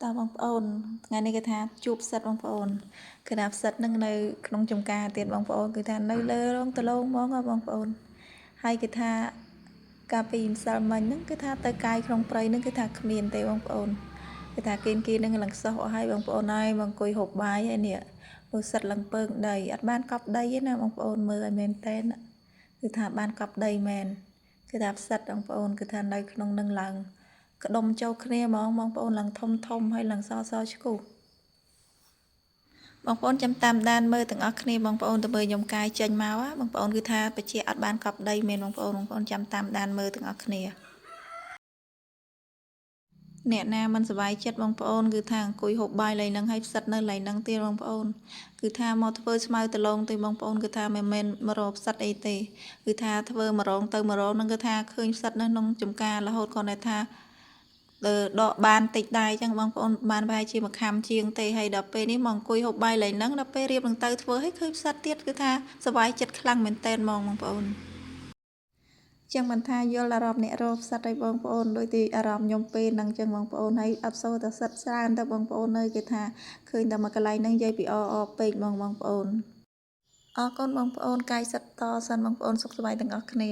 ตาบองប្អូនថ្ងៃនេះគេថាជួបសិទ្ធបងប្អូនគឺថាសិទ្ធនឹងនៅក្នុងចំការទៀតបងប្អូនគឺថានៅលើរងតឡងហ្មងបងប្អូនហើយគេថាកាលពីម្សិលមិញហ្នឹងគឺថាទៅកាយក្នុងព្រៃហ្នឹងគឺថាគ្មានទេបងប្អូនគឺថាគីនឹងឡើងសោះអស់ហើយបងប្អូនហើយមកអង្គុយហូបបាយហើយនេះមើលសិទ្ធឡើងពើងដីអត់បានកប់ដីទេណាបងប្អូនមើលឲ្យមែនតែនគឺថាបានកប់ដីមែនគឺថាសិទ្ធបងប្អូនគឺថានៅក្នុងនឹងឡើងក្ដុំចូលគ្នាហ្មងបងប្អូនឡើងធំហើយឡើងសឆ្កូបងប្អូនចាំតាមដានមើលទាំងអស់គ្នាបងប្អូនទៅមើលខ្ញុំកាយចេញមកបងប្អូនគឺថាបជាអត់បានកប់ដីមែនបងប្អូនចាំតាមដានមើលទាំងអស់គ្នាអ្នកណាមិនសប្បាយចិត្តបងប្អូនគឺថាអង្គុយហូបបាយឡៃហ្នឹងហើយផ្សិតនៅឡៃហ្នឹងទៀតបងប្អូនគឺថាមកធ្វើស្មៅតឡងទេបងប្អូនគឺថាមិនមែនមករកផ្សិតអីទេគឺថាធ្វើមករងទៅមករងហ្នឹងគឺថាឃើញផ្សិតនៅក្នុងចំការរហូតគាត់ថាដកបានតិចដែរអញ្ចឹងបងប្អូនបានប្រហែលជាមួយខាំជាងទេហើយដល់ពេលនេះមកអង្គុយហូបបាយឡៃហ្នឹងដល់ពេលរៀបនឹងទៅធ្វើឲ្យឃើញផ្សិតទៀតគឺថាសប្បាយចិត្តខ្លាំងមែនតែនហ្មងបងប្អូនចឹងមិនថាយល់អារម្មណ៍អ្នករកផ្សិតឲ្យបងប្អូនដូចទីអារម្មណ៍ខ្ញុំពេលហ្នឹងចឹងបងប្អូនហើយអត់សូវតែផ្សិតច្រើនទៅបងប្អូននៅគេថាឃើញតែមកកន្លែងហ្នឹងនិយាយពីអពេកបងប្អូនអរគុណបងប្អូនកាយសិតតសិនបងប្អូនសុខសប្បាយទាំងអស់គ្នា